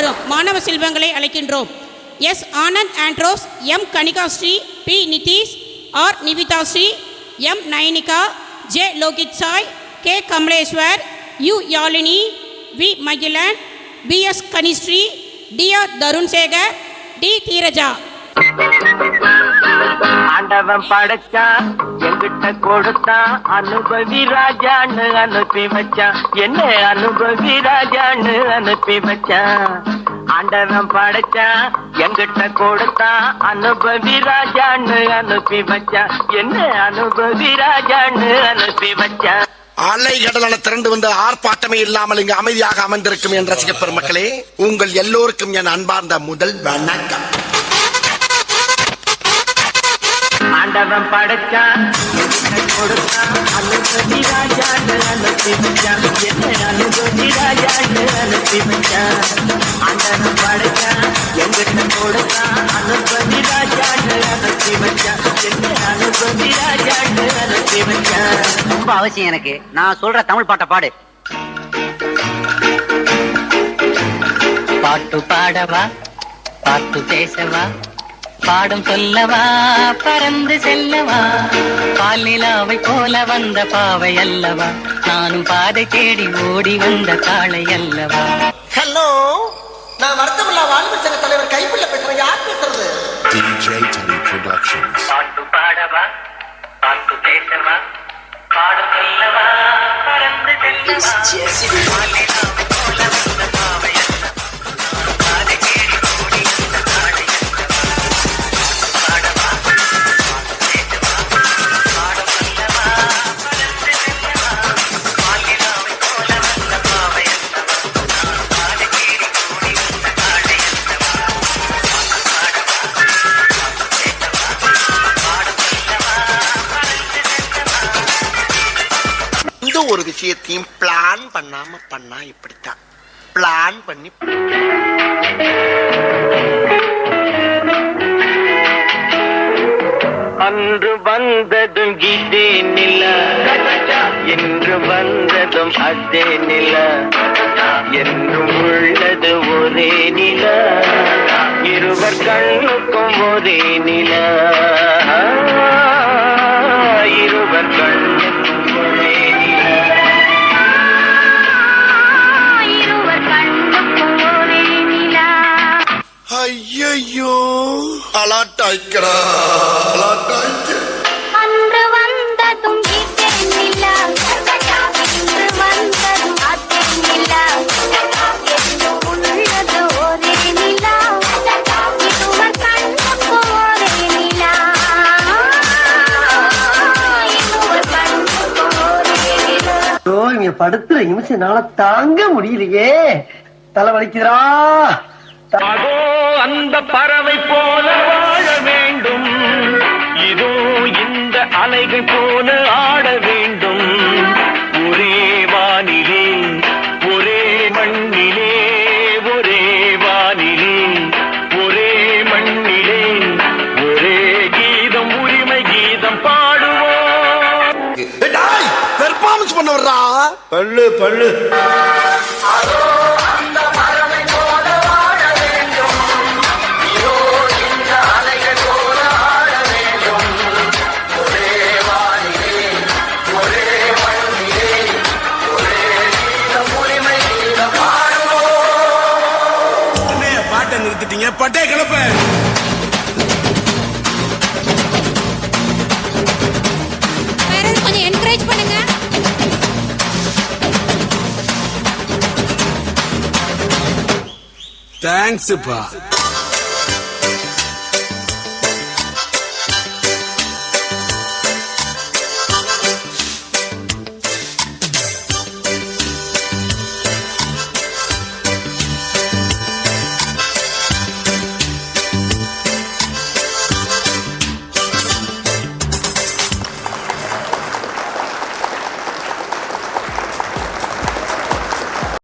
வரும் மாணவ செல்வங்களை அழைக்கின்றோம். S Anand Andros, M Kanikashree, P Nitish, R Nivithashree, M Nayanika, J Lohith Sai, K Kamaleshwar, U Yazhini, V Magizhan, P S Kanishree, T R Tharunsekar, T Theeraja. ஆண்டவன் படைச்சான் எங்கிட்ட கொடுத்தான் அனுபவி ராஜான்னு அனுப்பி வச்சான். என்ன அனுபவி ராஜான்னு அனுப்பி வச்சான். ஆண்டவன் படைச்சான் எங்கிட்ட கொடுத்தான் அனுபவி ராஜான்னு அனுப்பி வச்சான். என்ன அனுபவி ராஜான்னு அனுப்பி வச்சான். அலை கடலான திரண்டு வந்து ஆர்ப்பாட்டமே இல்லாமல் இங்கு அமைதியாக அமர்ந்திருக்கும் என் ரசிக பெருமக்களே, உங்கள் எல்லோருக்கும் என் அன்பார்ந்த முதல் வணக்கம். ஆண்டவன் படைச்சான் கொடுத்தான் அனுபவி ராஜான்னு அனுப்பி வச்சான். என்ன அனுபவி ராஜான்னு அனுப்பி வச்சான். ஆண்டவன் படைச்சான் எங்கிட்ட கொடுத்தான் அனுபவி ராஜான்னு அனுப்பி வச்சான். என்ன அனுபவி ராஜான்னு அனுப்பி வச்சான். ரொம்ப அவசியம் எனக்கு. நான் சொல்ற தமிழ் பாட்டை பாடு. பாட்டு பாடவா, பாட்டு பேசவா, பாடும் சொல்லவா, பறந்து செல்லவா, பால் நிலாவை போல வந்த பாவை அல்லவா, நானும் பாதை தேடி ஓடி வந்த காளை அல்லவா. ஹலோ, நான் வருத்தமில்லா வாழ்வு சங்க தலைவர் கைப்புள்ள பேசுறேன். யார் பேசுறது? DJ Teddy Productions. பாட்டு பாடவா, பாட்டு பேசவா, பாடும் சொல்லவா, பறந்து செல்லவா, பால் நிலாவை போல வந்த பாவை அல்லவா, நானும் பாதை தேடி ஓடி வந்த காளை அல்லவா. ஒரு விஷயத்தையும் பிளான் பண்ணாம பண்ணா இப்படித்தான். பிளான் பண்ணி அன்று வந்ததும் இதே நில, என்று வந்ததும் அதே நில, என்றும் உள்ளது ஒரே நில, இருவர் கண்ணுக்கும் ஒரே நில, இருவர் கண்ணுக்கும் ஒரே நில, இருவர் கண்ணுக்கும் ஒரே நில. ஐயோ அலாட்டாய்க்கடா, அலாட்டாய்க்க. அன்று வந்ததும் இதே நில, இன்று வந்ததும் அதே நில, என்றும் உள்ளது ஒரே நில, இருவர் கண்ணுக்கு ஒரே நில, இருவர் கண்ணுக்கு ஒரே நில. இங்க படுத்துற நிமிஷம்னால தாங்க முடியலையே, தலை வலிக்குதுரா. அதோ அந்த பறவை போல வாழ வேண்டும், இதோ இந்த அலைகள் போல ஆட வேண்டும், ஒரே வானிலே ஒரே மண்ணிலே, ஒரே வானிலே ஒரே மண்ணிலே, ஒரே கீதம் உரிமை கீதம் பாடுவோம். பெர்ஃபார்மன்ஸ் பண்ண வர்றா பல்லு பல்லு. நிறுத்திட்டீங்க, பட்டே கிளப்ப. கொஞ்சம் என்கரேஜ் பண்ணுங்க. தேங்க்ஸ்ப்பா.